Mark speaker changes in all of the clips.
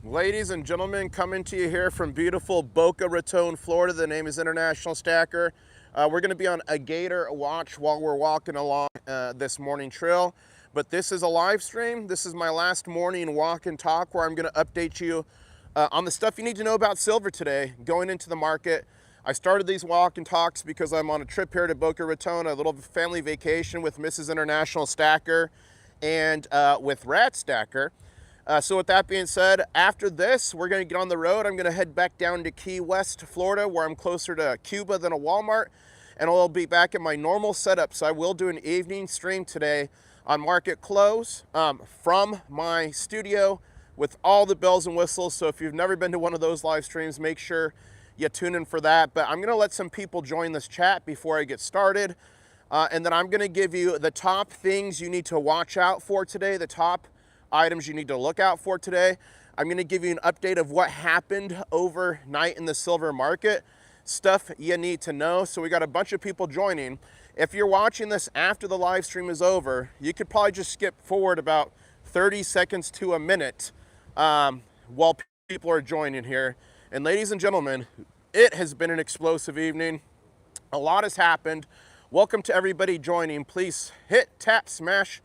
Speaker 1: Ladies and gentlemen, coming to you here from beautiful Boca Raton, Florida. The name is International Stacker. We're going to be on a Gator watch while we're walking along this morning trail. But this is a live stream. This is my last morning walk and talk where I'm going to update you on the stuff you need to know about silver today, going into the market. I started these walk and talks because I'm on a trip here to Boca Raton, a little family vacation with Mrs. International Stacker and with Rat Stacker. So with that being said, after this, we're going to get on the road. I'm going to head back down to Key West, Florida, where I'm closer to Cuba than a Walmart, and I'll be back in my normal setup. So I will do an evening stream today on market close from my studio with all the bells and whistles. So if you've never been to one of those live streams, make sure you tune in for that. But I'm going to let some people join this chat before I get started. And then I'm going to give you the top things you need to watch out for today, the top items you need to look out for today. I'm going to give you an update of what happened overnight in the silver market, stuff you need to know. So we got a bunch of people joining. If you're watching this after the live stream is over, you could probably just skip forward about 30 seconds to a minute while people are joining here. And ladies and gentlemen, it has been an explosive evening. A lot has happened. Welcome to everybody joining. Please hit, tap, smash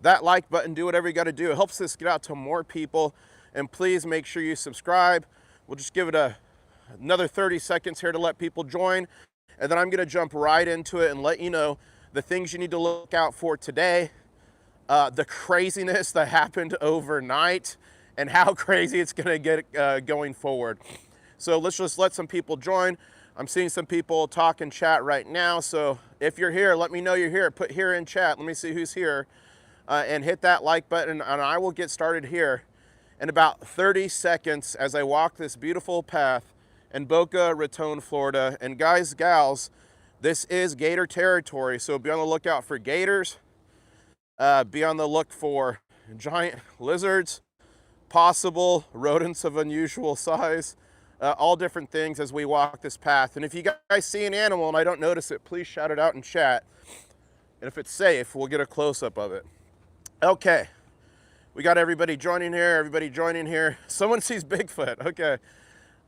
Speaker 1: that like button, do whatever you got to do. It helps us get out to more people. And please make sure you subscribe. We'll just give it another 30 seconds here to let people join. And then I'm going to jump right into it and let you know the things you need to look out for today, the craziness that happened overnight, and how crazy it's going to get going forward. So let's just let some people join. I'm seeing some people talk in chat right now. So if you're here, let me know you're here. Put here in chat. Let me see who's here. And hit that like button, and I will get started here in about 30 seconds as I walk this beautiful path in Boca Raton, Florida. And guys, gals, this is Gator territory, so be on the lookout for gators. Be on the look for giant lizards, possible rodents of unusual size, all different things as we walk this path. And if you guys see an animal and I don't notice it, please shout it out in chat. And if it's safe, we'll get a close-up of it. Okay, we got everybody joining here. Someone sees Bigfoot. Okay,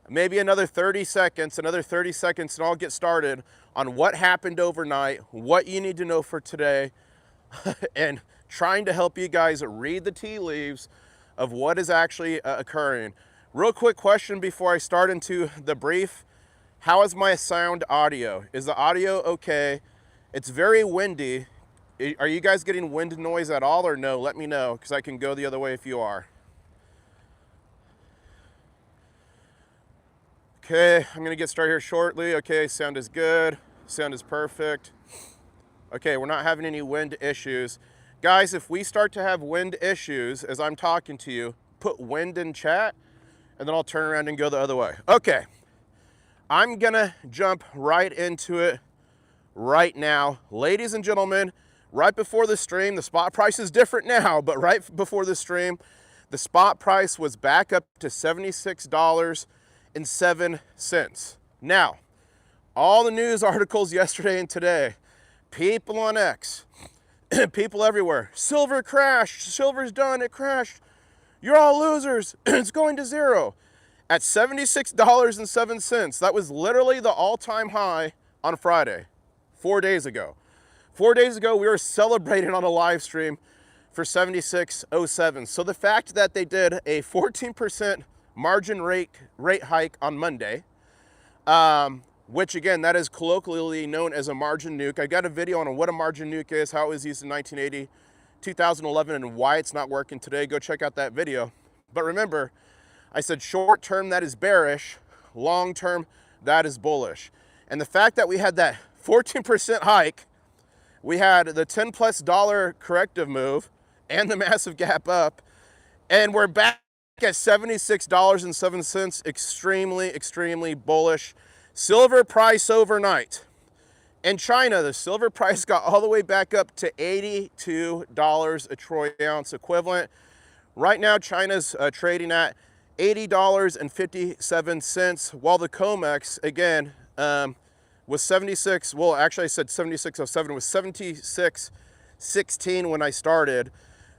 Speaker 1: maybe another 30 seconds, and I'll get started on what happened overnight, what you need to know for today, and trying to help you guys read the tea leaves of what is actually occurring. Real quick question before I start into the brief. How is my sound audio? Is the audio okay? It's very windy. Are you guys getting wind noise at all or no? Let me know, because I can go the other way if you are. Okay, I'm gonna get started here shortly. Okay, sound is good. Sound is perfect. Okay, we're not having any wind issues. Guys, if we start to have wind issues as I'm talking to you, put wind in chat, and then I'll turn around and go the other way. Okay, I'm gonna jump right into it right now. Ladies and gentlemen, right before the stream, the spot price is different now, but right before the stream, the spot price was back up to $76.07. Now, all the news articles yesterday and today, people on X, people everywhere, silver crashed, silver's done, it crashed, you're all losers, it's going to zero. At $76.07, that was literally the all-time high on Friday, 4 days ago. 4 days ago, we were celebrating on a live stream for $76.07. So the fact that they did a 14% margin rate hike on Monday, which again, that is colloquially known as a margin nuke. I got a video on what a margin nuke is, how it was used in 1980, 2011, and why it's not working today. Go check out that video. But remember, I said short term, that is bearish. Long term, that is bullish. And the fact that we had that 14% hike, we had the $10+ corrective move and the massive gap up, and we're back at $76.07, extremely, extremely bullish. Silver price overnight. In China, the silver price got all the way back up to $82 a troy ounce equivalent. Right now, China's trading at $80.57, while the COMEX, again, was 76, well, actually I said 76.07, it was 76.16 when I started.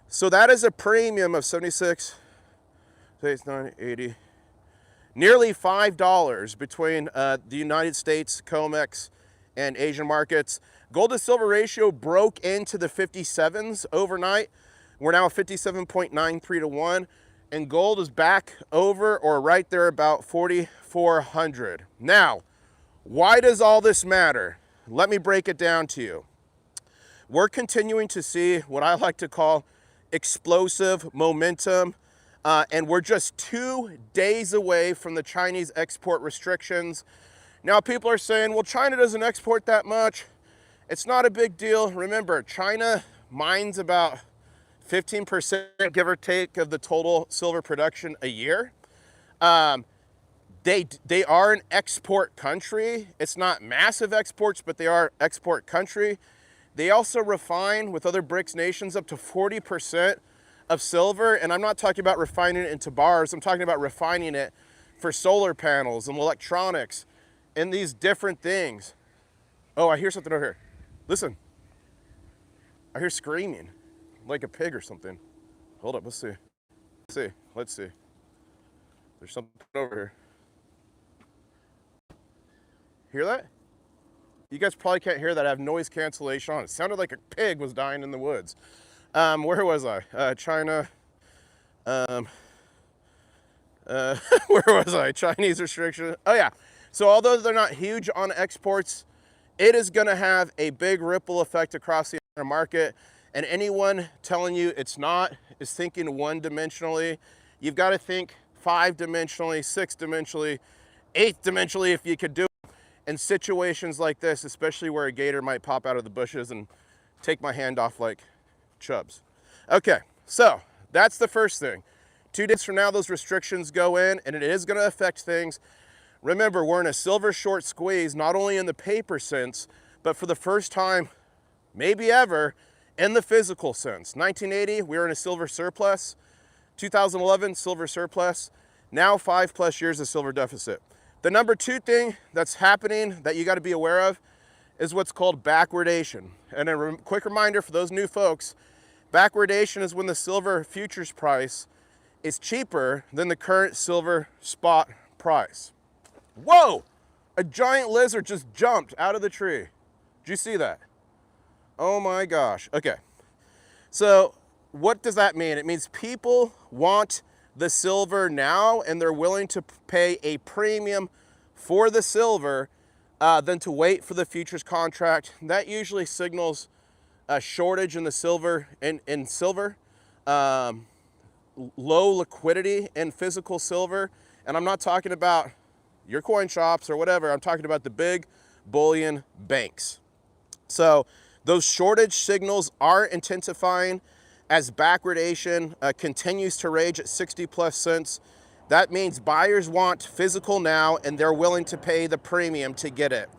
Speaker 1: So that is a premium of 76 say it's 980. Nearly $5 between the United States, COMEX, and Asian markets. Gold to silver ratio broke into the 57s overnight. We're now 57.93 to 1, and gold is back over or right there about 4,400. Now, why does all this matter? Let me break it down to you. We're continuing to see what I like to call explosive momentum, and we're just 2 days away from the Chinese export restrictions. Now, people are saying, well, China doesn't export that much. It's not a big deal. Remember, China mines about 15%, give or take, of the total silver production a year. They are an export country. It's not massive exports, but they are export country. They also refine with other BRICS nations up to 40% of silver. And I'm not talking about refining it into bars. I'm talking about refining it for solar panels and electronics and these different things. Oh, I hear something over here. Listen. I hear screaming like a pig or something. Hold up, let's see. Let's see. There's something over here. Hear that? You guys probably can't hear that. I have noise cancellation on. It sounded like a pig was dying in the woods. Where was I? China. Where was I? Chinese restriction. Oh yeah. So although they're not huge on exports, it is going to have a big ripple effect across the entire market. And anyone telling you it's not is thinking one-dimensionally. You've got to think 5-dimensionally, 6-dimensionally, 8-dimensionally if you could do it. In situations like this, especially where a gator might pop out of the bushes and take my hand off like Chubbs. Okay, so that's the first thing. 2 days from now, those restrictions go in, and it is going to affect things. Remember, we're in a silver short squeeze, not only in the paper sense, but for the first time, maybe ever, in the physical sense. 1980, we were in a silver surplus. 2011, silver surplus. Now 5+ years of silver deficit. The number 2 thing that's happening that you got to be aware of is what's called backwardation. And a quick reminder for those new folks, backwardation is when the silver futures price is cheaper than the current silver spot price. Whoa! A giant lizard just jumped out of the tree. Did you see that? Oh my gosh. Okay. So what does that mean? It means people want the silver now, and they're willing to pay a premium for the silver than to wait for the futures contract. That usually signals a shortage in the silver, in silver, low liquidity in physical silver. And I'm not talking about your coin shops or whatever. I'm talking about the big bullion banks. So those shortage signals are intensifying as backwardation continues to rage at 60+ cents. That means buyers want physical now, and they're willing to pay the premium to get it.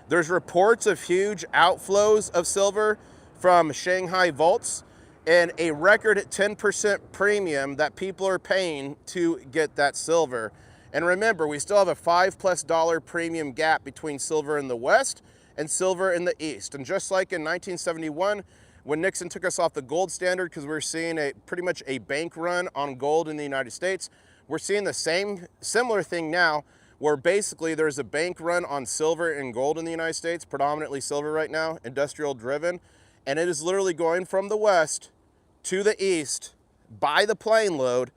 Speaker 1: There's reports of huge outflows of silver from Shanghai vaults and a record 10% premium that people are paying to get that silver. And remember, we still have a $5+ premium gap between silver in the West and silver in the East. And just like in 1971, when Nixon took us off the gold standard because we were seeing pretty much a bank run on gold in the United States, we're seeing the similar thing now, where basically there's a bank run on silver and gold in the United States, predominantly silver right now, industrial driven, and it is literally going from the West to the East by the plane load,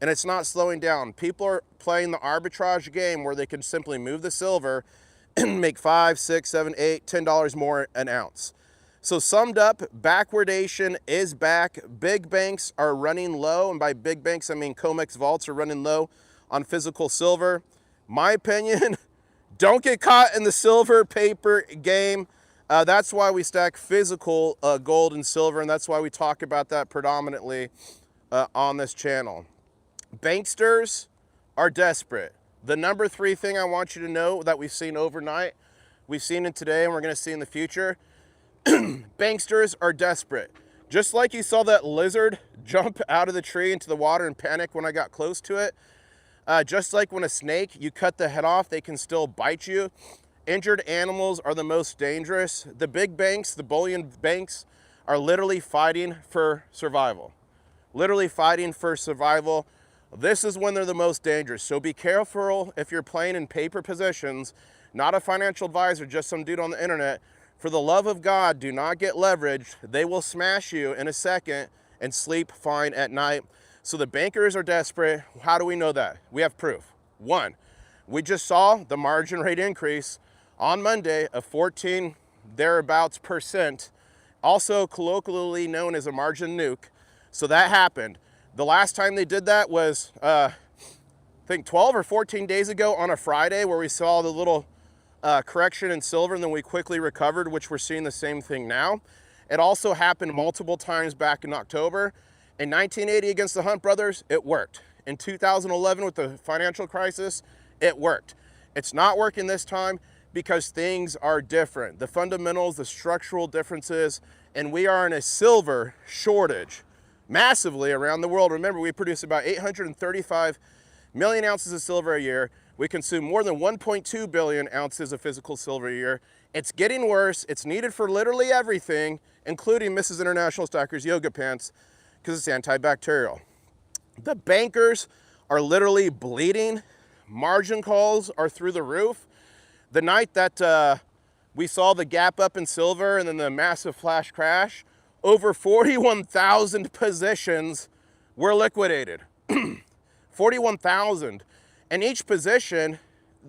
Speaker 1: and it's not slowing down. People are playing the arbitrage game where they can simply move the silver and make $5, $6, $7, $8, $10 more an ounce. So summed up, backwardation is back. Big banks are running low, and by big banks, I mean COMEX vaults are running low on physical silver. My opinion, don't get caught in the silver paper game. That's why we stack physical gold and silver, and that's why we talk about that predominantly on this channel. Banksters are desperate. The number 3 thing I want you to know that we've seen overnight, we've seen it today, and we're going to see in the future, banksters are desperate. Just like you saw that lizard jump out of the tree into the water and panic when I got close to it, just like when a snake, you cut the head off, they can still bite you. Injured animals are the most dangerous. The big banks, the bullion banks, are literally fighting for survival. Literally fighting for survival. This is when they're the most dangerous. So be careful if you're playing in paper positions, not a financial advisor, just some dude on the internet. For the love of God, do not get leveraged. They will smash you in a second and sleep fine at night. So the bankers are desperate. How do we know that? We have proof. One, we just saw the margin rate increase on Monday of 14 thereabouts %, also colloquially known as a margin nuke. So that happened. The last time they did that was, I think 12 or 14 days ago on a Friday, where we saw the little correction in silver, and then we quickly recovered, which we're seeing the same thing now. It also happened multiple times back in October. In 1980 against the Hunt brothers, it worked. In 2011 with the financial crisis, it worked. It's not working this time because things are different. The fundamentals, the structural differences, and we are in a silver shortage massively around the world. Remember, we produce about 835 million ounces of silver a year. We consume more than 1.2 billion ounces of physical silver a year. It's getting worse. It's needed for literally everything, including Mrs. International Stacker's yoga pants, because it's antibacterial. The bankers are literally bleeding. Margin calls are through the roof. The night that we saw the gap up in silver and then the massive flash crash, over 41,000 positions were liquidated. 41,000. And each position,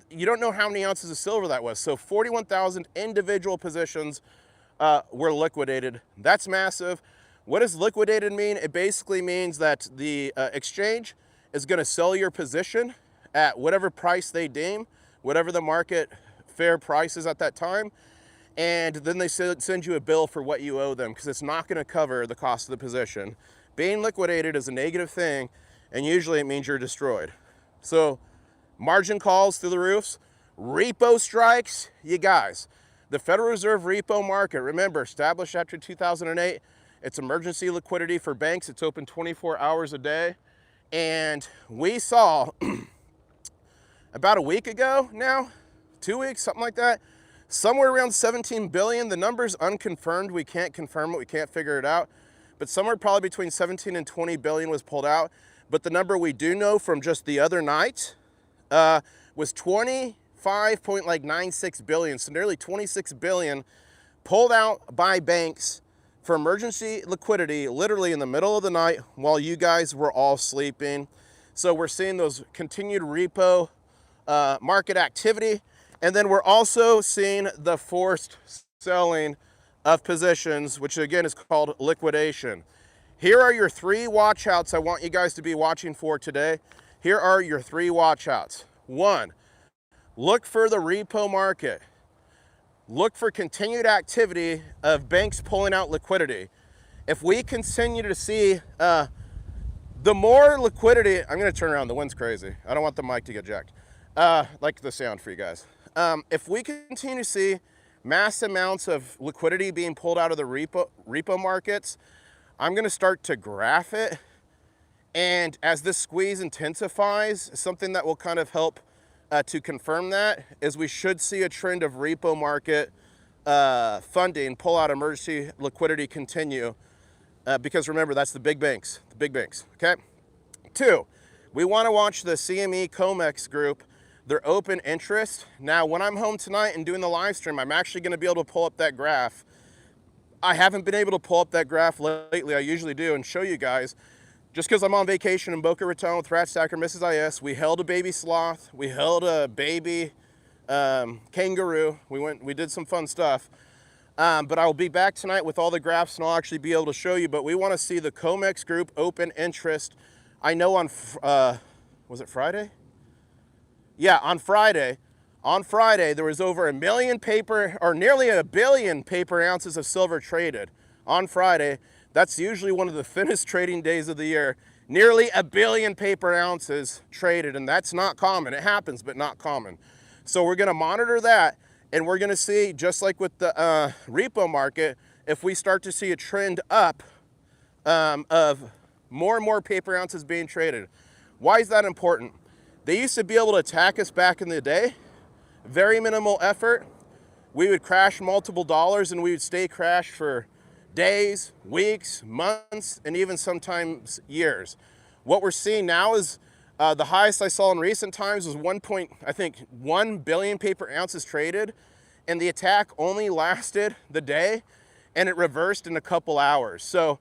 Speaker 1: you don't know how many ounces of silver that was. So 41,000 individual positions were liquidated. That's massive. What does liquidated mean? It basically means that the exchange is going to sell your position at whatever price they deem, whatever the market fair price is at that time, and then they send you a bill for what you owe them, because it's not going to cover the cost of the position. Being liquidated is a negative thing, and usually it means you're destroyed. So margin calls through the roofs, repo strikes, you guys. The Federal Reserve repo market, remember, established after 2008, it's emergency liquidity for banks. It's open 24 hours a day. And we saw about a week ago now, 2 weeks, something like that, somewhere around 17 billion. The number's unconfirmed. We can't confirm it. We can't figure it out. But somewhere probably between 17 and 20 billion was pulled out. But the number we do know from just the other night was 25.96 billion. So nearly 26 billion pulled out by banks for emergency liquidity, literally in the middle of the night while you guys were all sleeping. So we're seeing those continued repo market activity. And then we're also seeing the forced selling of positions, which again is called liquidation. Here are your three watchouts I want you guys to be watching for today. Here are your three watchouts. One, look for the repo market. Look for continued activity of banks pulling out liquidity. If we continue to see the more liquidity, I'm going to turn around, the wind's crazy. I don't want the mic to get jacked. Like the sound for you guys. If we continue to see mass amounts of liquidity being pulled out of the repo markets, I'm going to start to graph it. And as this squeeze intensifies, something that will kind of help to confirm that is we should see a trend of repo market funding, pull out emergency liquidity continue, because remember, that's the big banks, okay? Two, we want to watch the CME COMEX group, their open interest. Now, when I'm home tonight and doing the live stream, I'm actually going to be able to pull up that graph. I haven't been able to pull up that graph lately. I usually do and show you guys. Just because I'm on vacation in Boca Raton with Rat Stacker, Mrs. IS, we held a baby sloth, we held a baby kangaroo. We did some fun stuff. But I'll be back tonight with all the graphs and I'll actually be able to show you. But we want to see the COMEX group open interest. I know on, was it Friday? Yeah, on Friday. On Friday, there was over 1 million paper, or nearly 1 billion paper ounces of silver traded. On Friday. That's usually one of the thinnest trading days of the year. Nearly 1 billion paper ounces traded, and that's not common. It happens, but not common. So we're going to monitor that, and we're going to see, just like with the repo market, if we start to see a trend up of more and more paper ounces being traded. Why is that important? They used to be able to attack us back in the day. Very minimal effort. We would crash multiple dollars, and we would stay crashed for days, weeks, months, and even sometimes years. What we're seeing now is The highest I saw in recent times was 1 billion paper ounces traded, and the attack only lasted the day, and it reversed in a couple hours. So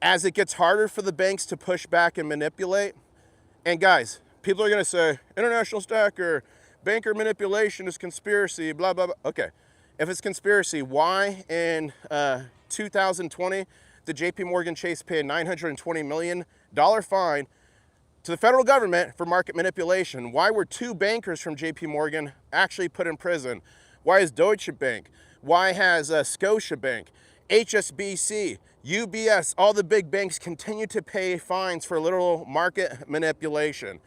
Speaker 1: as it gets harder for the banks to push back and manipulate, and guys, people are gonna say, international stacker, banker manipulation is conspiracy, blah, blah, blah. Okay, if it's conspiracy, why in 2020 did JP Morgan Chase pay a $920 million fine to the federal government for market manipulation? Why were 2 bankers from JP Morgan actually put in prison? Why is Deutsche Bank? Why has Scotiabank, HSBC, UBS, all the big banks continue to pay fines for literal market manipulation?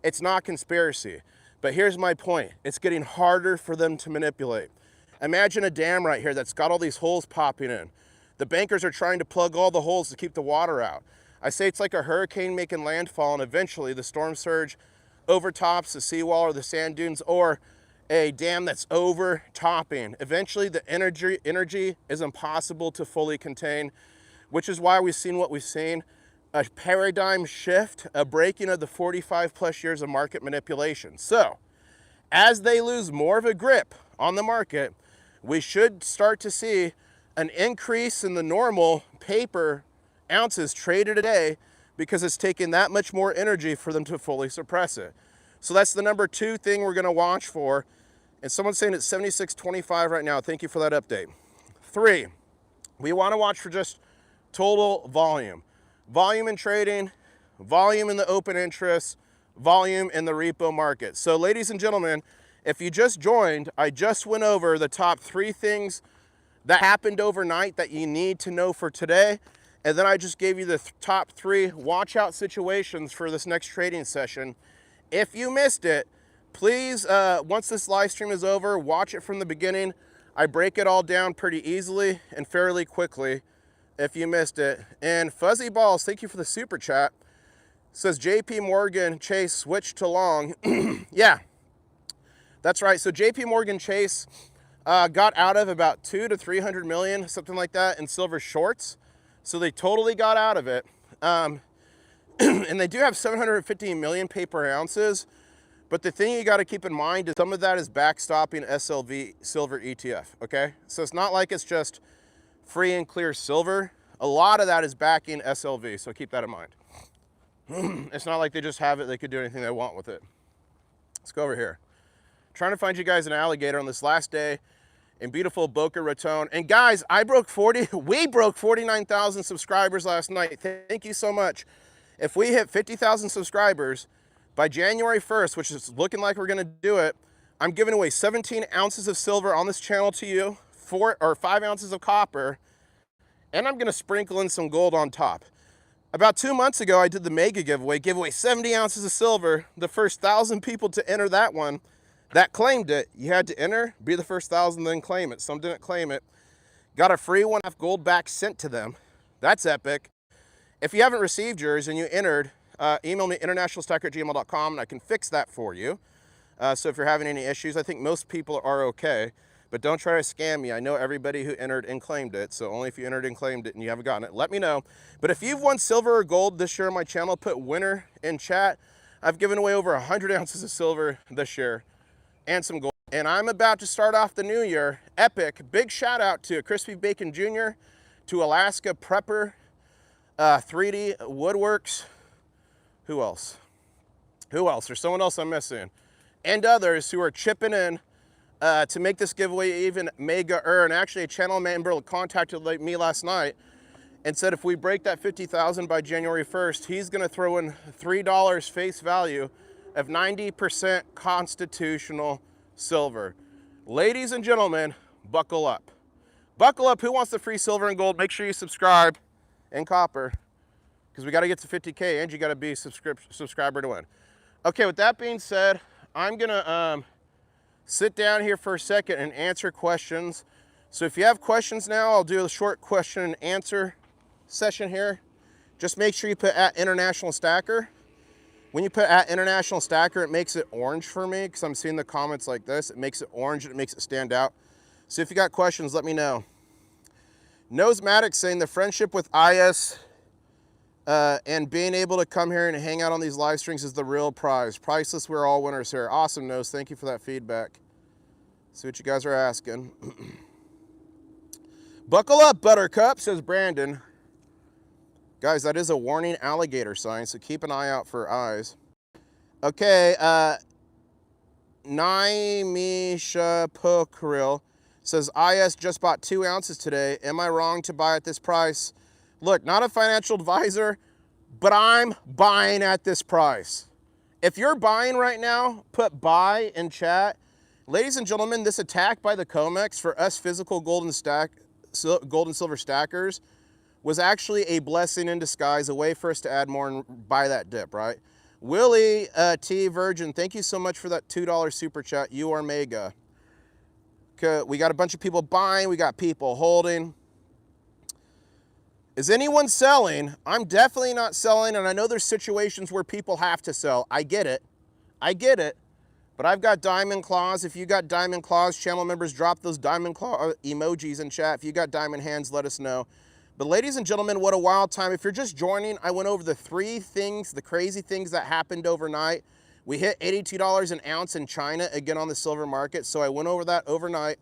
Speaker 1: It's not conspiracy. But here's my point. It's getting harder for them to manipulate. Imagine a dam right here that's got all these holes popping in. The bankers are trying to plug all the holes to keep the water out. I say it's like a hurricane making landfall, and eventually the storm surge overtops the seawall or the sand dunes, or a dam that's overtopping. Eventually the energy is impossible to fully contain, which is why we've seen what we've seen. A paradigm shift, a breaking of the 45 plus years of market manipulation. So as they lose more of a grip on the market, we should start to see an increase in the normal paper ounces traded a day, because it's taking that much more energy for them to fully suppress it. So that's the number 2 thing we're gonna watch for. And someone's saying it's 76.25 right now. Thank you for that update. 3, we wanna watch for just total volume. Volume in trading, volume in the open interest, volume in the repo market. So ladies and gentlemen, if you just joined, I just went over the top 3 things that happened overnight that you need to know for today. And then I just gave you the top 3 watch out situations for this next trading session. If you missed it, please, once this live stream is over, watch it from the beginning. I break it all down pretty easily and fairly quickly if you missed it. And Fuzzy Balls, thank you for the super chat. Says JP Morgan Chase switched to long. Yeah, that's right. So JP Morgan Chase got out of about 200 to 300 million, something like that, in silver shorts. So they totally got out of it. And they do have 750 million paper ounces. But the thing you got to keep in mind is some of that is backstopping SLV silver ETF, okay? So it's not like it's just free and clear silver. A lot of that is backing SLV, so keep that in mind. It's not like they just have it, they could do anything they want with it. Let's go over here. Trying to find you guys an alligator on this last day in beautiful Boca Raton. And guys, we broke 49,000 subscribers last night. Thank you so much. If we hit 50,000 subscribers by January 1st, which is looking like we're gonna do it, I'm giving away 17 ounces of silver on this channel to you, 5 ounces of copper, and I'm gonna sprinkle in some gold on top. About 2 months ago, I did the mega giveaway, gave away 70 ounces of silver. The first 1,000 people to enter that one that claimed it, you had to enter, be the first 1,000, then claim it. Some didn't claim it. Got a free 1/2 gold back sent to them. That's epic. If you haven't received yours and you entered, email me internationalstacker@gmail.com and I can fix that for you. So if you're having any issues, I think most people are okay, but don't try to scam me. I know everybody who entered and claimed it, so only if you entered and claimed it and you haven't gotten it, let me know. But if you've won silver or gold this year on my channel, put winner in chat. I've given away over 100 ounces of silver this year and some gold. And I'm about to start off the new year epic. Big shout out to Crispy Bacon Jr., to Alaska Prepper, 3D Woodworks. Who else? There's someone else I'm missing. And others who are chipping in to make this giveaway even mega-er. And actually a channel member contacted me last night and said if we break that 50,000 by January 1st, he's gonna throw in $3 face value of 90% constitutional silver. Ladies and gentlemen, buckle up. Buckle up. Who wants the free silver and gold? Make sure you subscribe and copper, because we got to get to 50K and you got to be a subscriber to win. Okay, with that being said, I'm gonna sit down here for a second and answer questions. So if you have questions now, I'll do a short question and answer session here. Just make sure you put @International Stacker. When you put @International Stacker, it makes it orange for me because I'm seeing the comments like this. It makes it orange and it makes it stand out. So if you got questions, let me know. Nosematic saying the friendship with IS And being able to come here and hang out on these live streams is the real prize. Priceless, we're all winners here. Awesome, Nose. Thank you for that feedback. See what you guys are asking. Buckle up, Buttercup, says Brandon. Guys, that is a warning alligator sign, so keep an eye out for eyes. Okay, Naimisha Pokril says, IS just bought 2 ounces today. Am I wrong to buy at this price? Look, not a financial advisor, but I'm buying at this price. If you're buying right now, put buy in chat. Ladies and gentlemen, this attack by the COMEX for us physical gold and silver stackers was actually a blessing in disguise, a way for us to add more and buy that dip, right? Willie T. Virgin, thank you so much for that $2 super chat. You are mega. Okay, we got a bunch of people buying, we got people holding. Is anyone selling? I'm definitely not selling, and I know there's situations where people have to sell. I get it. I get it. But I've got diamond claws. If you got diamond claws, channel members, drop those diamond claw emojis in chat. If you got diamond hands, let us know. But ladies and gentlemen, what a wild time. If you're just joining, I went over the 3 things, the crazy things that happened overnight. We hit $82 an ounce in China, again on the silver market. So I went over that overnight.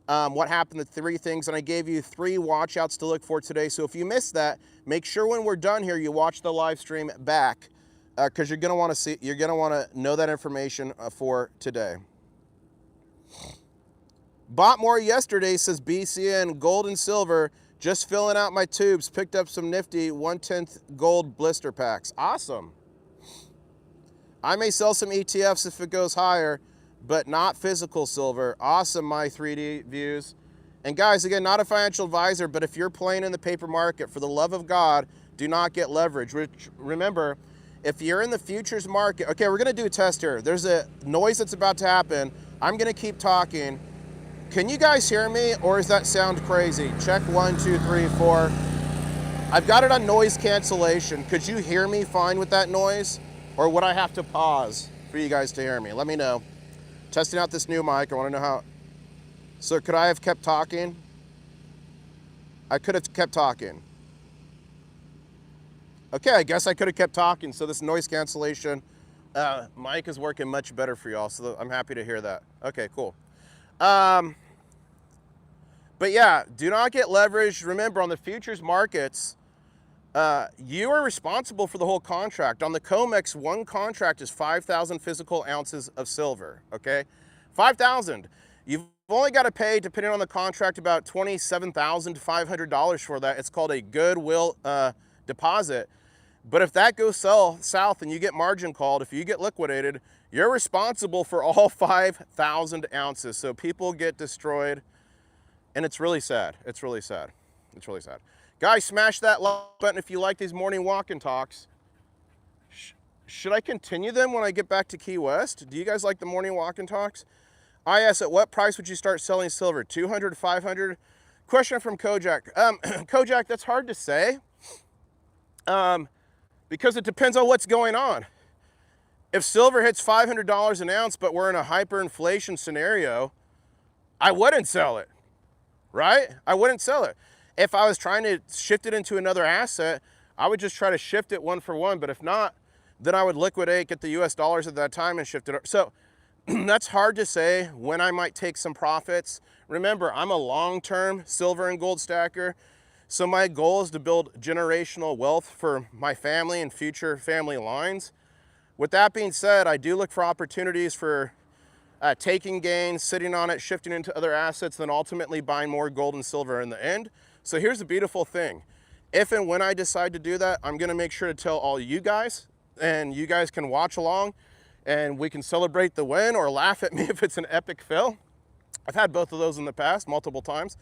Speaker 1: What happened, the 3 things, and I gave you 3 watchouts to look for today. So if you missed that, make sure when we're done here, you watch the live stream back. Because you're gonna want to see, you're gonna want to know that information for today. Bought more yesterday, says BCN. Gold and silver, just filling out my tubes. Picked up some nifty 1/10 gold blister packs. Awesome. I may sell some ETFs if it goes higher, but not physical silver. Awesome, my 3D views. And guys, again, not a financial advisor, but if you're playing in the paper market, for the love of God, do not get leverage. Which, remember, if you're in the futures market, okay, we're gonna do a test here. There's a noise that's about to happen. I'm gonna keep talking. Can you guys hear me, or does that sound crazy? Check 1, 2, 3, 4. I've got it on noise cancellation. Could you hear me fine with that noise? Or would I have to pause for you guys to hear me? Let me know. Testing out this new mic, I wanna know how. So could I have kept talking? I could have kept talking. Okay, I guess I could have kept talking. So this noise cancellation mic is working much better for y'all. So I'm happy to hear that. Okay, cool. But yeah, do not get leveraged. Remember, on the futures markets, you are responsible for the whole contract. On the COMEX, 1 contract is 5,000 physical ounces of silver, okay? 5,000. You've only got to pay, depending on the contract, about $27,500 for that. It's called a goodwill deposit. But if that goes south and you get margin called, if you get liquidated, you're responsible for all 5,000 ounces. So people get destroyed, and it's really sad. It's really sad. It's really sad. Guys, smash that like button if you like these morning walk and talks. Should I continue them when I get back to Key West? Do you guys like the morning walk and talks? IS, at what price would you start selling silver? 200, 500? Question from Kojak. Kojak, that's hard to say. Because it depends on what's going on. If silver hits $500 an ounce, but we're in a hyperinflation scenario, I wouldn't sell it, right? I wouldn't sell it. If I was trying to shift it into another asset, I would just try to shift it 1 for 1. But if not, then I would liquidate, get the US dollars at that time and shift it. So that's hard to say when I might take some profits. Remember, I'm a long-term silver and gold stacker. So my goal is to build generational wealth for my family and future family lines. With that being said, I do look for opportunities for taking gains, sitting on it, shifting into other assets, then ultimately buying more gold and silver in the end. So here's the beautiful thing. If and when I decide to do that, I'm gonna make sure to tell all you guys, and you guys can watch along, and we can celebrate the win or laugh at me if it's an epic fail. I've had both of those in the past, multiple times.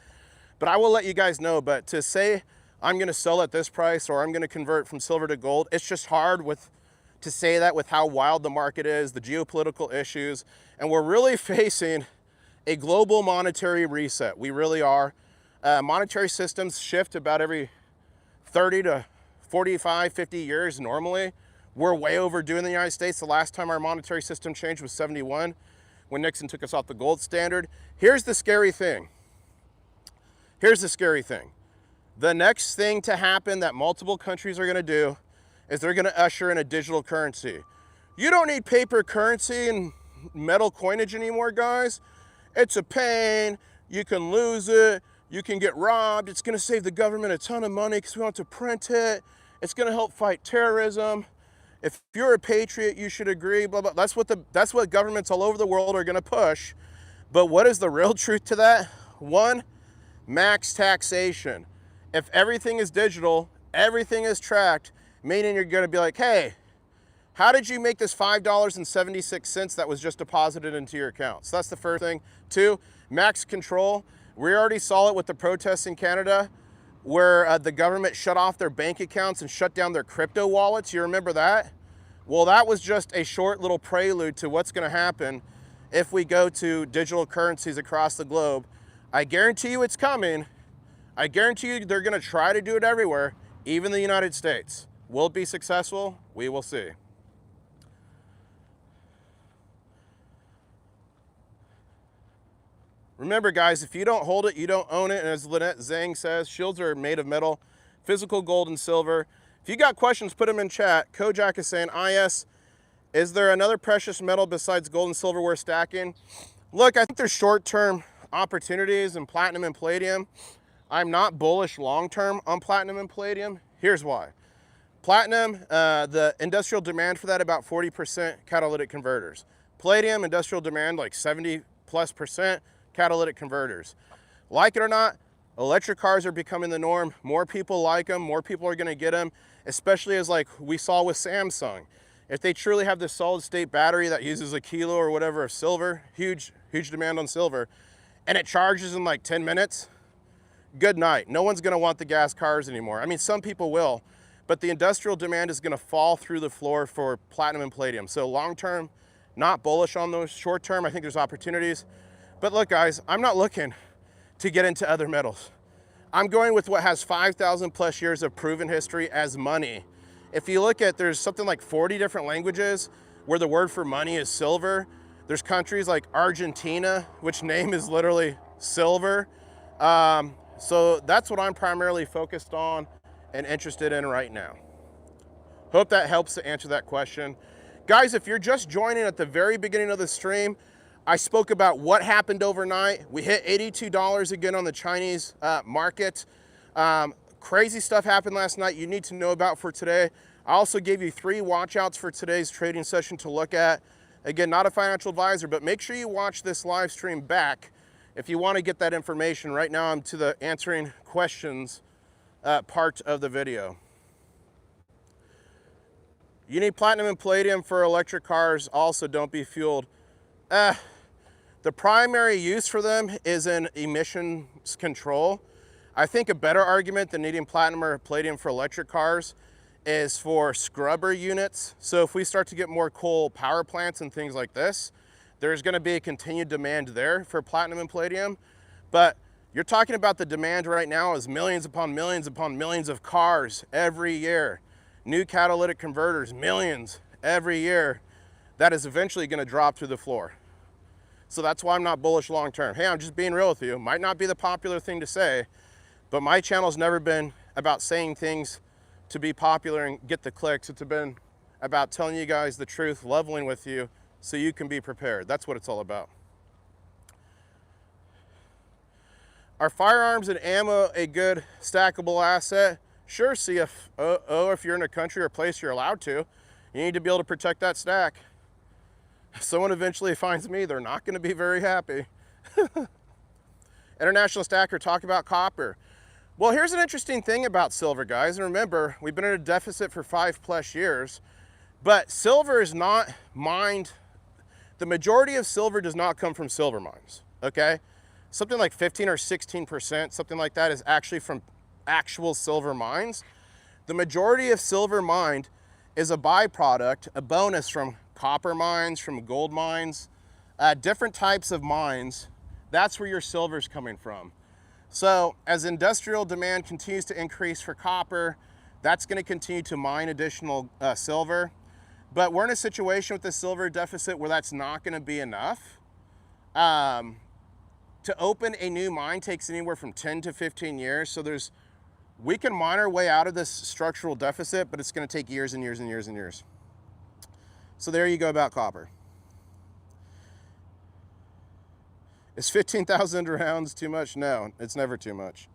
Speaker 1: But I will let you guys know. But to say I'm gonna sell at this price or I'm gonna convert from silver to gold, it's just hard to say that with how wild the market is, the geopolitical issues, and we're really facing a global monetary reset. We really are. Monetary systems shift about every 30 to 45, 50 years normally. We're way overdue in the United States. The last time our monetary system changed was 71, when Nixon took us off the gold standard. Here's the scary thing. Here's the scary thing. The next thing to happen that multiple countries are gonna do is they're gonna usher in a digital currency. You don't need paper currency and metal coinage anymore, guys. It's a pain, you can lose it, you can get robbed. It's gonna save the government a ton of money because we don't have to print it. It's gonna help fight terrorism. If you're a patriot, you should agree, blah, blah. That's what governments all over the world are gonna push. But what is the real truth to that? One, max taxation. If everything is digital, everything is tracked, meaning you're gonna be like, hey, how did you make this $5.76 that was just deposited into your account? So that's the first thing. Two, max control. We already saw it with the protests in Canada where the government shut off their bank accounts and shut down their crypto wallets. You remember that? Well, that was just a short little prelude to what's gonna happen if we go to digital currencies across the globe. I guarantee you it's coming. I guarantee you they're gonna try to do it everywhere, even the United States. Will it be successful? We will see. Remember, guys, if you don't hold it, you don't own it. And as Lynette Zhang says, shields are made of metal, physical gold and silver. If you got questions, put them in chat. Kojak is saying, IS, is there another precious metal besides gold and silver we're stacking? Look, I think there's short-term opportunities in platinum and palladium. I'm not bullish long-term on platinum and palladium. Here's why. Platinum, the industrial demand for that about 40% catalytic converters. Palladium, industrial demand like 70+% catalytic converters. Like it or not, electric cars are becoming the norm. More people like them, more people are gonna get them, especially as like we saw with Samsung. If they truly have this solid state battery that uses a kilo or whatever of silver, huge demand on silver, and it charges in like 10 minutes, good night. No one's gonna want the gas cars anymore. I mean, some people will, but the industrial demand is gonna fall through the floor for platinum and palladium. So long-term, not bullish on those. Short-term, I think there's opportunities. But look, guys, I'm not looking to get into other metals. I'm going with what has 5,000 plus years of proven history as money. If you look at, there's something like 40 different languages where the word for money is silver. There's countries like Argentina, which name is literally silver. So that's what I'm primarily focused on and interested in right now. Hope that helps to answer that question. Guys, if you're just joining at the very beginning of the stream, I spoke about what happened overnight. We hit $82 again on the Chinese market. Crazy stuff happened last night you need to know about for today. I also gave you 3 watchouts for today's trading session to look at. Again, not a financial advisor, but make sure you watch this live stream back if you want to get that information. Right now I'm to the answering questions part of the video. You need platinum and palladium for electric cars. Also, don't be fueled. The primary use for them is in emissions control. I think a better argument than needing platinum or palladium for electric cars is for scrubber units. So if we start to get more coal power plants and things like this, there's gonna be a continued demand there for platinum and palladium. But you're talking about the demand right now is millions upon millions upon millions of cars every year. New catalytic converters, millions every year. That is eventually gonna drop through the floor. So that's why I'm not bullish long-term. Hey, I'm just being real with you. Might not be the popular thing to say, but my channel's never been about saying things to be popular and get the clicks. It's been about telling you guys the truth, leveling with you so you can be prepared. That's what it's all about. Are firearms and ammo a good stackable asset? Sure, CFO, if you're in a country or place you're allowed to, you need to be able to protect that stack. If someone eventually finds me, they're not going to be very happy. International Stacker, talk about copper. Well, here's an interesting thing about silver, guys. And remember, we've been in a deficit for 5+ years, but silver is not mined. The majority of silver does not come from silver mines, okay? Something like 15 or 16%, something like that, is actually from actual silver mines. The majority of silver mined is a byproduct, a bonus from copper mines, from gold mines, different types of mines. That's where your silver's coming from. So as industrial demand continues to increase for copper, that's going to continue to mine additional silver. But we're in a situation with the silver deficit where that's not going to be enough. To open a new mine takes anywhere from 10 to 15 years. So there's We can mine our way out of this structural deficit, but it's going to take years and years and years and years. So there you go about copper. Is 15,000 rounds too much? No, it's never too much.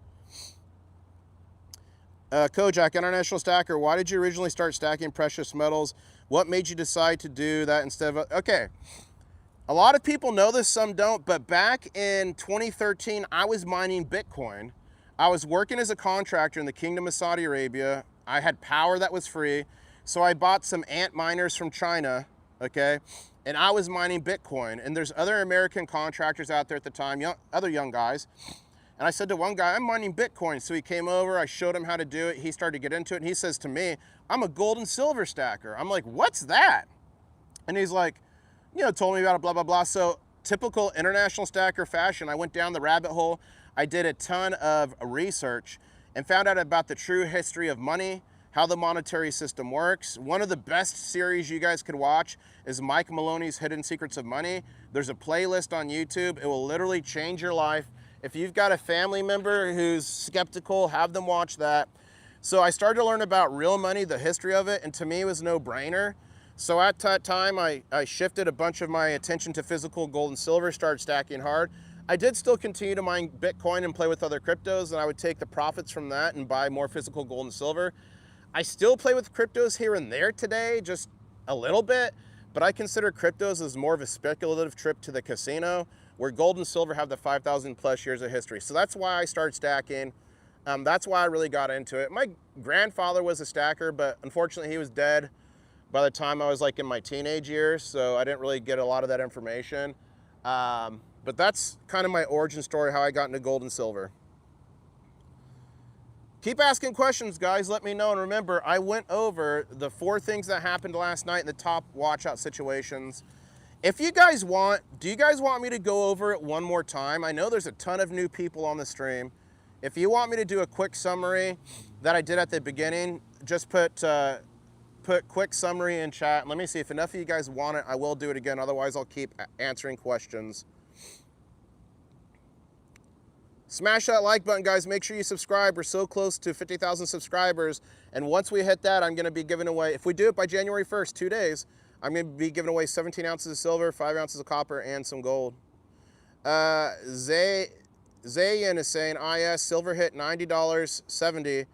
Speaker 1: Kojak, International Stacker, why did you originally start stacking precious metals? What made you decide to do that instead of... Okay, a lot of people know this, some don't, but back in 2013, I was mining Bitcoin. I was working as a contractor in the Kingdom of Saudi Arabia. I had power that was free, so I bought some ant miners from China, okay? And I was mining Bitcoin, and there's other American contractors out there at the time, other young guys. And I said to one guy, I'm mining Bitcoin. So he came over, I showed him how to do it. He started to get into it, and he says to me, I'm a gold and silver stacker. I'm like, what's that? And he's like, you know, told me about it, blah, blah, blah. So typical international stacker fashion, I went down the rabbit hole. I did a ton of research and found out about the true history of money, how the monetary system works. One of the best series you guys could watch is Mike Maloney's Hidden Secrets of Money. There's a playlist on YouTube. It will literally change your life. If you've got a family member who's skeptical, have them watch that. So I started to learn about real money, the history of it, and to me it was no brainer. So at that time, I shifted a bunch of my attention to physical gold and silver, started stacking hard. I did still continue to mine Bitcoin and play with other cryptos, and I would take the profits from that and buy more physical gold and silver. I still play with cryptos here and there today, just a little bit, but I consider cryptos as more of a speculative trip to the casino, where gold and silver have the 5,000 plus years of history. So that's why I started stacking. That's why I really got into it. My grandfather was a stacker, but unfortunately he was dead by the time I was like in my teenage years, so I didn't really get a lot of that information. But that's kind of my origin story, how I got into gold and silver. Keep asking questions, guys. Let me know. And remember, I went over the 4 things that happened last night in the top watch out situations. If you guys want, do you guys want me to go over it one more time? I know there's a ton of new people on the stream. If you want me to do a quick summary that I did at the beginning, just put quick summary in chat. Let me see if enough of you guys want it. I will do it again. Otherwise, I'll keep answering questions. Smash that like button, guys. Make sure you subscribe. We're so close to 50,000 subscribers. And once we hit that, I'm going to be giving away, if we do it by January 1st, 2 days, I'm going to be giving away 17 ounces of silver, 5 ounces of copper, and some gold. Zayn is saying, yes, silver hit $90.70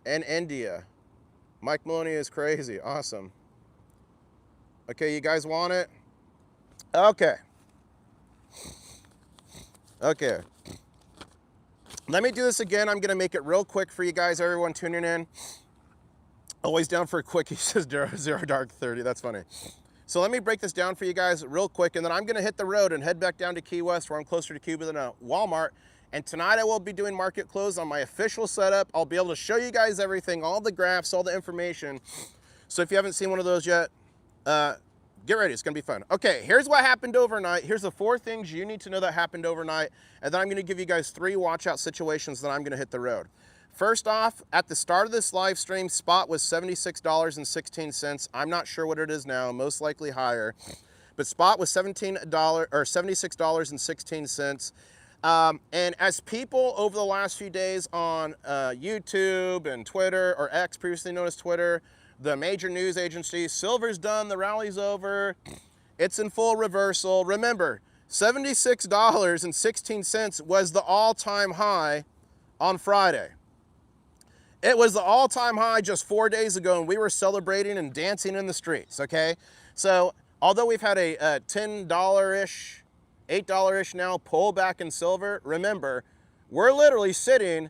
Speaker 1: in India. Mike Maloney is crazy. Awesome. Okay, you guys want it? Okay. Okay. Let me do this again. I'm going to make it real quick for you guys, everyone tuning in. Always down for a quick, he says, Zero Dark 30. That's funny. So let me break this down for you guys real quick, and then I'm going to hit the road and head back down to Key West, where I'm closer to Cuba than a Walmart. And tonight I will be doing market close on my official setup. I'll be able to show you guys everything, all the graphs, all the information. So if you haven't seen one of those yet, get ready. It's going to be fun. Okay, here's what happened overnight. Here's the 4 things you need to know that happened overnight. And then I'm going to give you guys 3 watch out situations that I'm going to hit the road. First off, at the start of this live stream, spot was $76.16. I'm not sure what it is now, most likely higher. But spot was $76.16. And as people over the last few days on YouTube and Twitter, or X, previously known as Twitter, the major news agencies, silver's done, the rally's over, it's in full reversal. Remember, $76.16 was the all-time high on Friday. It was the all-time high just 4 days ago, and we were celebrating and dancing in the streets, okay? So although we've had a $10-ish, $8-ish now pullback in silver, remember, we're literally sitting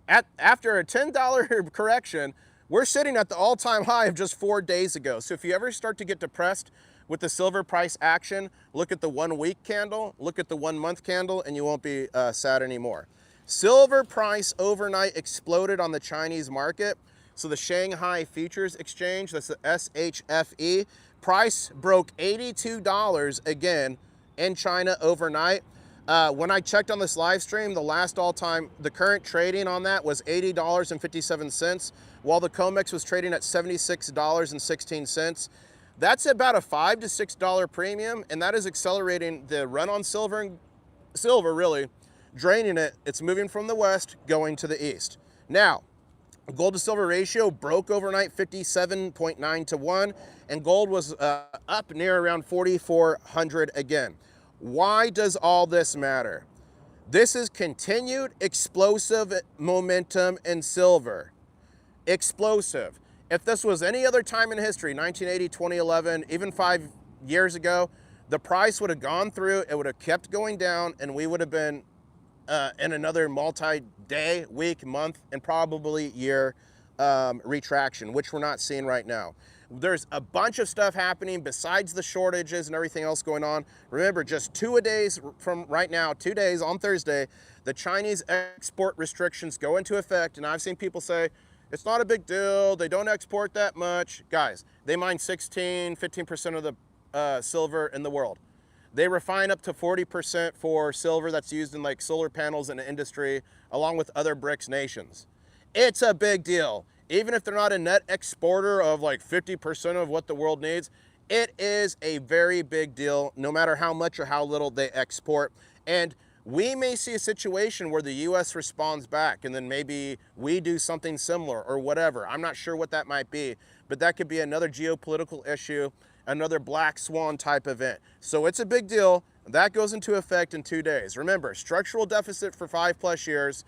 Speaker 1: at, after a $10 correction, we're sitting at the all-time high of just 4 days ago. So if you ever start to get depressed with the silver price action, look at the 1 week candle, look at the 1 month candle, and you won't be sad anymore. Silver price overnight exploded on the Chinese market. So the Shanghai Futures Exchange, that's the SHFE, price broke $82 again in China overnight. When I checked on this live stream, the current trading on that was $80.57, while the COMEX was trading at $76.16. That's about a $5 to $6 premium, and that is accelerating the run on silver, really, draining it. It's moving from the west, going to the east. Now, Gold to silver ratio broke overnight 57.9 to 1, and gold was up near around 4,400 again. Why does all this matter? This is continued explosive momentum in silver. Explosive. If this was any other time in history, 1980, 2011, even 5 years ago, the price would have gone through, it would have kept going down, and we would have been in another multi-day, week, month, and probably year retraction, which we're not seeing right now. There's a bunch of stuff happening besides the shortages and everything else going on. Remember, just 2 days from right now, 2 days on Thursday, the Chinese export restrictions go into effect, and I've seen people say, it's not a big deal, they don't export that much. Guys, they mine 15% of the silver in the world. They refine up to 40% for silver that's used in like solar panels in the industry, along with other BRICS nations. It's a big deal. Even if they're not a net exporter of like 50% of what the world needs, it is a very big deal, no matter how much or how little they export. And we may see a situation where the US responds back, and then maybe we do something similar or whatever. I'm not sure what that might be, but that could be another geopolitical issue, another black swan type event. So it's a big deal. That goes into effect in 2 days. Remember, structural deficit for 5+ years.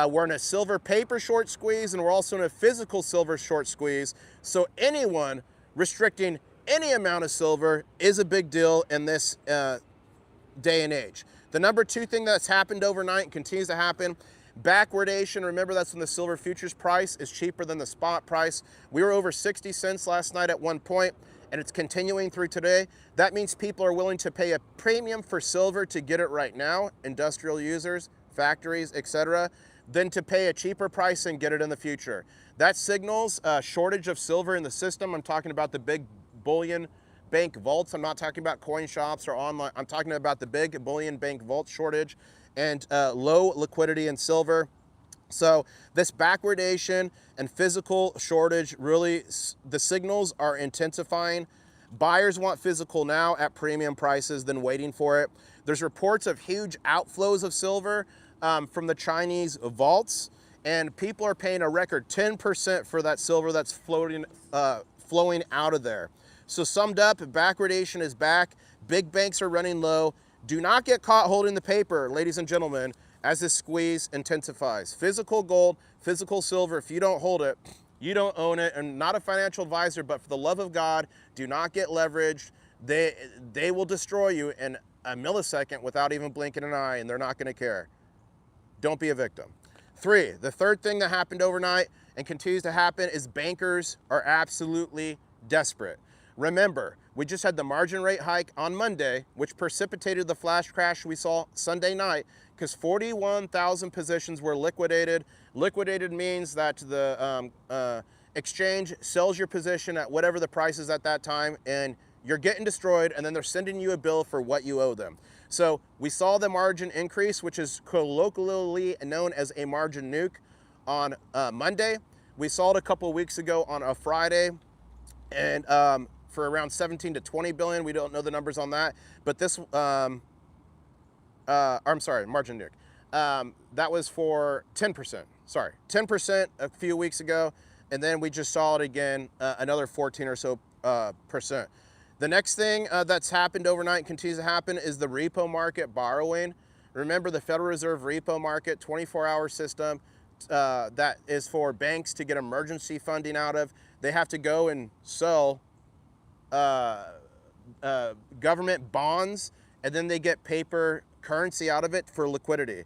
Speaker 1: We're in a silver paper short squeeze, and we're also in a physical silver short squeeze. So anyone restricting any amount of silver is a big deal in this day and age. The number 2 thing that's happened overnight and continues to happen, backwardation. Remember, that's when the silver futures price is cheaper than the spot price. We were over 60 cents last night at one point, and it's continuing through today. That means people are willing to pay a premium for silver to get it right now, industrial users, factories, etc., than to pay a cheaper price and get it in the future. That signals a shortage of silver in the system. I'm talking about the big bullion bank vaults. I'm not talking about coin shops or online. I'm talking about the big bullion bank vault shortage and low liquidity in silver. So this backwardation and physical shortage, really, the signals are intensifying. Buyers want physical now at premium prices than waiting for it. There's reports of huge outflows of silver from the Chinese vaults, and people are paying a record 10% for that silver that's flowing out of there. So summed up, backwardation is back. Big banks are running low. Do not get caught holding the paper, ladies and gentlemen, as this squeeze intensifies. Physical gold, physical silver, if you don't hold it, you don't own it. And not a financial advisor, but for the love of God, do not get leveraged. They will destroy you in a millisecond without even blinking an eye, and they're not gonna care. Don't be a victim. 3, the third thing that happened overnight and continues to happen is bankers are absolutely desperate. Remember, we just had the margin rate hike on Monday, which precipitated the flash crash we saw Sunday night, because 41,000 positions were liquidated. Liquidated means that the exchange sells your position at whatever the price is at that time, and you're getting destroyed, and then they're sending you a bill for what you owe them. So we saw the margin increase, which is colloquially known as a margin nuke, on Monday. We saw it a couple of weeks ago on a Friday, and for around 17 to 20 billion. We don't know the numbers on that, but this, I'm sorry, margin nuke. That was for 10%, sorry, 10% a few weeks ago, and then we just saw it again, another 14 or so percent. The next thing that's happened overnight and continues to happen is the repo market borrowing. Remember, the Federal Reserve repo market, 24-hour system that is for banks to get emergency funding out of. They have to go and sell government bonds, and then they get paper currency out of it for liquidity.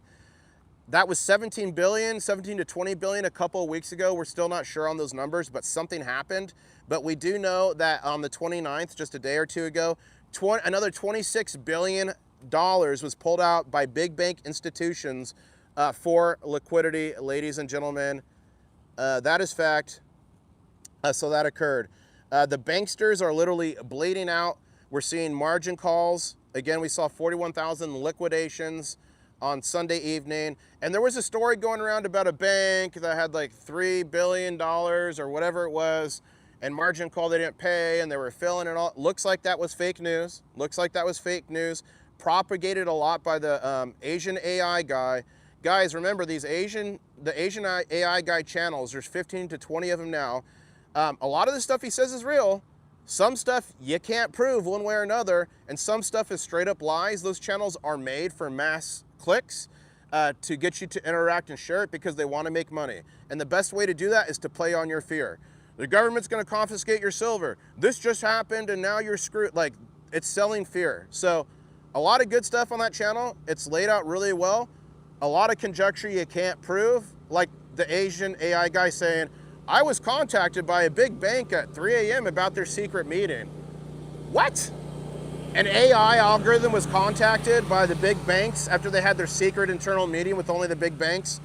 Speaker 1: That was 17 to 20 billion a couple of weeks ago. We're still not sure on those numbers, but something happened. But we do know that on the 29th, just a day or two ago, another $26 billion was pulled out by big bank institutions for liquidity, ladies and gentlemen. That is fact. So that occurred. The banksters are literally bleeding out. We're seeing margin calls. Again, we saw 41,000 liquidations on Sunday evening. And there was a story going around about a bank that had like $3 billion or whatever it was, and margin call they didn't pay, and they were filling it all. Looks like that was fake news. Looks like that was fake news. Propagated a lot by the Asian AI guy, Guys, remember the Asian AI guy channels, there's 15 to 20 of them now. A lot of the stuff he says is real. Some stuff you can't prove one way or another, and some stuff is straight up lies. Those channels are made for mass clicks to get you to interact and share it because they want to make money. And the best way to do that is to play on your fear. The government's going to confiscate your silver. This just happened and now you're screwed. Like, it's selling fear. So a lot of good stuff on that channel. It's laid out really well. A lot of conjecture you can't prove, like the Asian AI guy saying, I was contacted by a big bank at 3 a.m. about their secret meeting. What? An AI algorithm was contacted by the big banks after they had their secret internal meeting with only the big banks?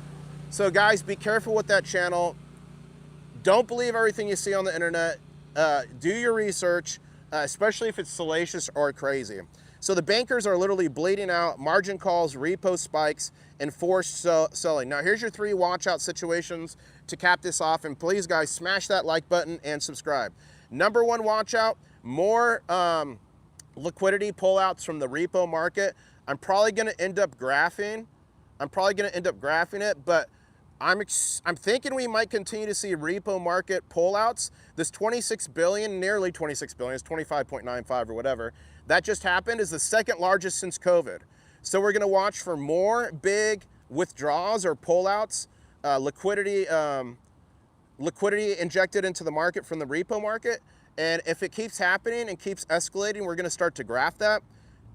Speaker 1: So guys, be careful with that channel. Don't believe everything you see on the internet. Do your research, especially if it's salacious or crazy. So the bankers are literally bleeding out, margin calls, repo spikes, and forced selling. Now here's your 3 watch out situations to cap this off. And please guys, smash that like button and subscribe. Number 1 watch out, more liquidity pullouts from the repo market. I'm probably gonna end up graphing. It, but I'm thinking we might continue to see repo market pullouts. This 26 billion, nearly 26 billion, it's 25.95 or whatever, that just happened is the second largest since COVID. So we're gonna watch for more big withdrawals or pullouts, liquidity injected into the market from the repo market. And if it keeps happening and keeps escalating, we're gonna start to graph that.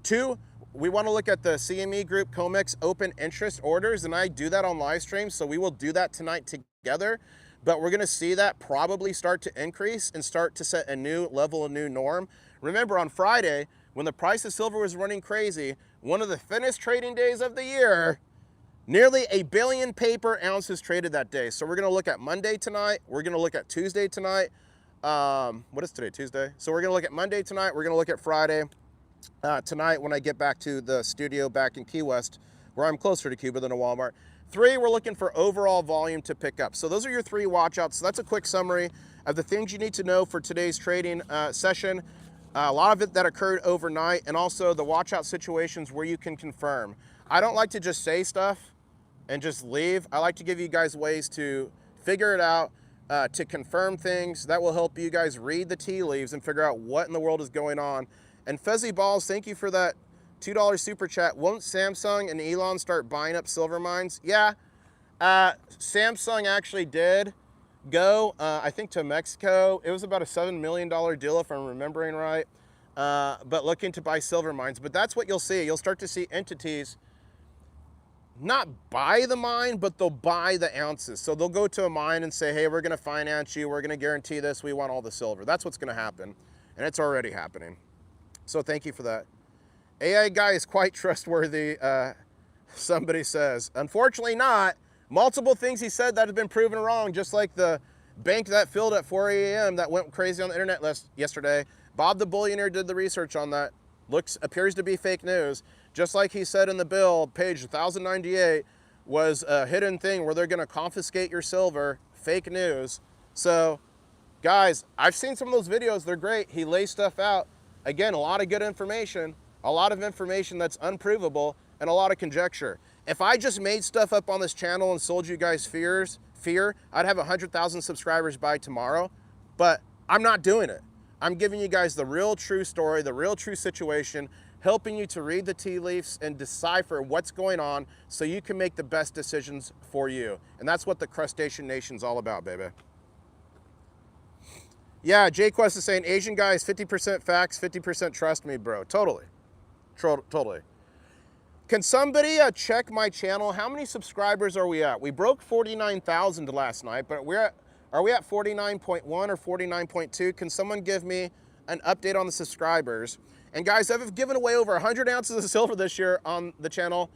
Speaker 1: 2, we wanna look at the CME group COMEX open interest orders, and I do that on live stream, so we will do that tonight together. But we're gonna see that probably start to increase and start to set a new level, a new norm. Remember on Friday, when the price of silver was running crazy, one of the thinnest trading days of the year, nearly 1 billion paper ounces traded that day. So we're gonna look at Monday tonight, we're gonna look at Tuesday tonight. What is today, Tuesday? So we're gonna look at Monday tonight, we're gonna look at Friday tonight when I get back to the studio back in Key West, where I'm closer to Cuba than a Walmart. 3, we're looking for overall volume to pick up. So those are your 3 watch outs. So that's a quick summary of the things you need to know for today's trading session. A lot of it that occurred overnight, and also the watch out situations where you can confirm. I don't like to just say stuff and just leave. I like to give you guys ways to figure it out, to confirm things. That will help you guys read the tea leaves and figure out what in the world is going on. And Fezzy Balls, thank you for that $2 super chat. Won't Samsung and Elon start buying up silver mines? Yeah, Samsung actually did go, I think, to Mexico. It was about a $7 million deal if I'm remembering right, but looking to buy silver mines. But that's what you'll see. You'll start to see entities not buy the mine, but they'll buy the ounces. So they'll go to a mine and say, hey, we're gonna finance you, we're gonna guarantee this, we want all the silver. That's what's gonna happen, and it's already happening. So thank you for that. AI guy is quite trustworthy, somebody says. Unfortunately not. Multiple things he said that have been proven wrong, just like the bank that filled at 4 a.m. that went crazy on the internet yesterday. Bob the Billionaire did the research on that. Appears to be fake news. Just like he said in the bill, page 1098 was a hidden thing where they're gonna confiscate your silver, fake news. So guys, I've seen some of those videos, they're great. He lays stuff out. Again, a lot of good information, a lot of information that's unprovable, and a lot of conjecture. If I just made stuff up on this channel and sold you guys fear, I'd have 100,000 subscribers by tomorrow, but I'm not doing it. I'm giving you guys the real true story, the real true situation, helping you to read the tea leaves and decipher what's going on so you can make the best decisions for you. And that's what the Crustacean Nation's all about, baby. Yeah, J-Quest is saying, Asian guys, 50% facts, 50% trust me, bro. Totally. Totally. Can somebody check my channel? How many subscribers are we at? We broke 49,000 last night, but are we at 49.1 or 49.2? Can someone give me an update on the subscribers? And guys, I've given away over 100 ounces of silver this year on the channel,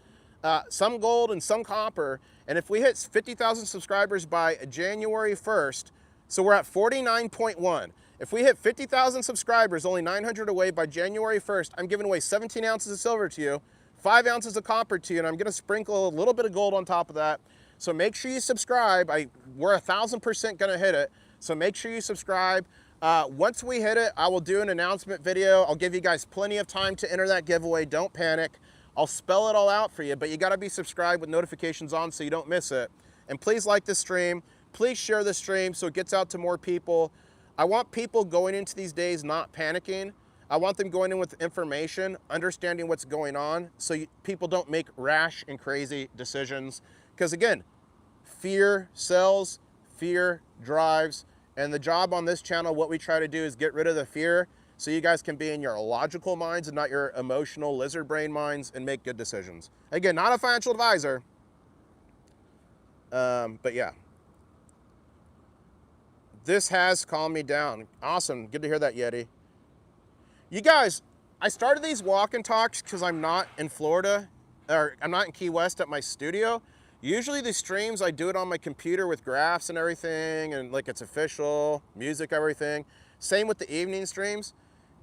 Speaker 1: some gold and some copper. And if we hit 50,000 subscribers by January 1st, so we're at 49.1. If we hit 50,000 subscribers, only 900 away by January 1st, I'm giving away 17 ounces of silver to you, 5 ounces of copper to you, and I'm gonna sprinkle a little bit of gold on top of that. So make sure you subscribe. We're 1,000% gonna hit it. So make sure you subscribe. Once we hit it, I will do an announcement video. I'll give you guys plenty of time to enter that giveaway. Don't panic. I'll spell it all out for you, but you gotta be subscribed with notifications on so you don't miss it. And please like this stream. Please share the stream so it gets out to more people. I want people going into these days not panicking. I want them going in with information, understanding what's going on, so people don't make rash and crazy decisions. Because again, fear sells, fear drives, and the job on this channel, what we try to do is get rid of the fear so you guys can be in your logical minds and not your emotional lizard brain minds and make good decisions. Again, not a financial advisor, but yeah. This has calmed me down. Awesome, good to hear that, Yeti. You guys, I started these walk and talks because I'm not in Florida, or I'm not in Key West at my studio. Usually these streams, I do it on my computer with graphs and everything, and like it's official, music, everything. Same with the evening streams.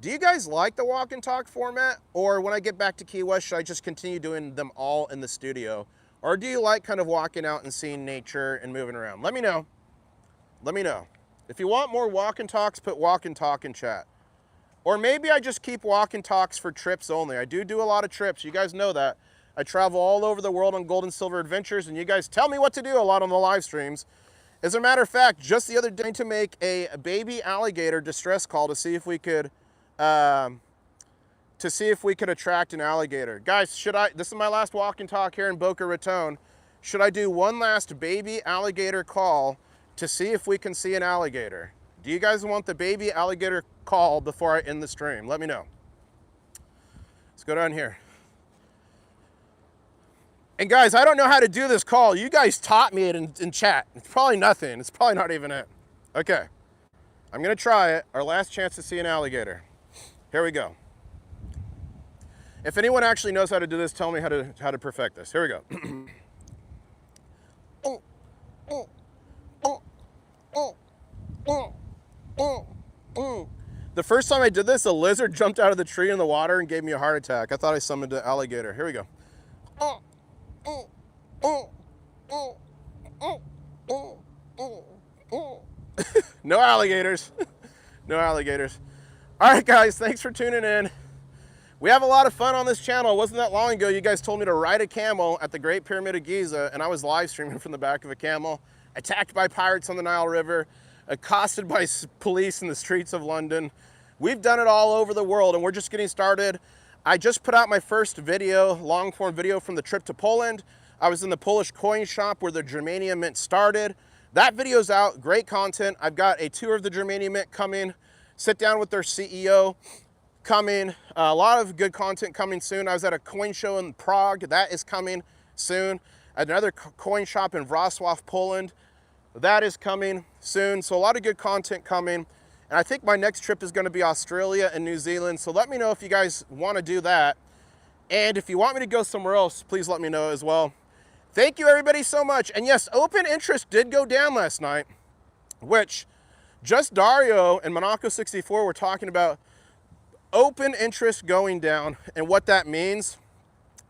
Speaker 1: Do you guys like the walk and talk format? Or when I get back to Key West, should I just continue doing them all in the studio? Or do you like kind of walking out and seeing nature and moving around? Let me know. Let me know. If you want more walk and talks, put walk and talk in chat. Or maybe I just keep walk and talks for trips only. I do a lot of trips. You guys know that. I travel all over the world on gold and silver adventures, and you guys tell me what to do a lot on the live streams. As a matter of fact, just the other day to make a baby alligator distress call to see if we could attract an alligator. Guys, this is my last walk and talk here in Boca Raton. Should I do one last baby alligator call to see if we can see an alligator? Do you guys want the baby alligator call before I end the stream? Let me know. Let's go down here. And guys, I don't know how to do this call. You guys taught me it in chat. It's probably nothing. It's probably not even it. Okay, I'm gonna try it. Our last chance to see an alligator. Here we go. If anyone actually knows how to do this, tell me how to perfect this. Here we go. The first time I did this, a lizard jumped out of the tree in the water and gave me a heart attack. I thought I summoned an alligator. Here we go. No alligators. No alligators. All right, guys, thanks for tuning in. We have a lot of fun on this channel. It wasn't that long ago you guys told me to ride a camel at the Great Pyramid of Giza, and I was live streaming from the back of a camel, attacked by pirates on the Nile River, accosted by police in the streets of London. We've done it all over the world, and we're just getting started. I just put out my first video, long form video from the trip to Poland. I was in the Polish coin shop where the Germanium Mint started. That video's out, great content. I've got a tour of the Germanium Mint coming, sit down with their CEO coming, a lot of good content coming soon. I was at a coin show in Prague, that is coming soon. Another coin shop in Wrocław, Poland, that is coming soon. So a lot of good content coming. And I think my next trip is gonna be Australia and New Zealand. So let me know if you guys wanna do that. And if you want me to go somewhere else, please let me know as well. Thank you everybody so much. And yes, open interest did go down last night, which just Dario and Monaco64 were talking about open interest going down and what that means.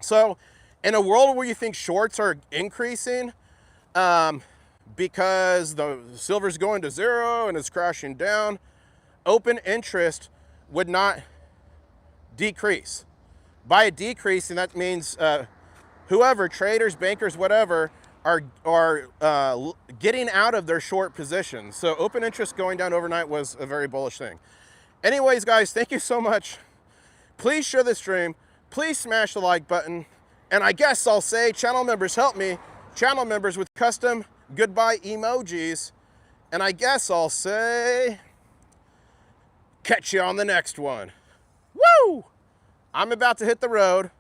Speaker 1: So in a world where you think shorts are increasing, because the silver's going to zero and it's crashing down, open interest would not decrease. By decreasing, that means whoever, traders, bankers, whatever, are getting out of their short positions. So open interest going down overnight was a very bullish thing. Anyways, guys, thank you so much. Please share the stream. Please smash the like button. And I guess I'll say, channel members, help me. Channel members with custom goodbye emojis. And I guess I'll say, catch you on the next one. Woo! I'm about to hit the road.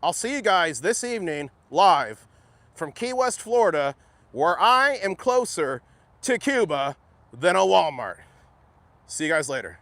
Speaker 1: I'll see you guys this evening live from Key West, Florida, where I am closer to Cuba than a Walmart. See you guys later.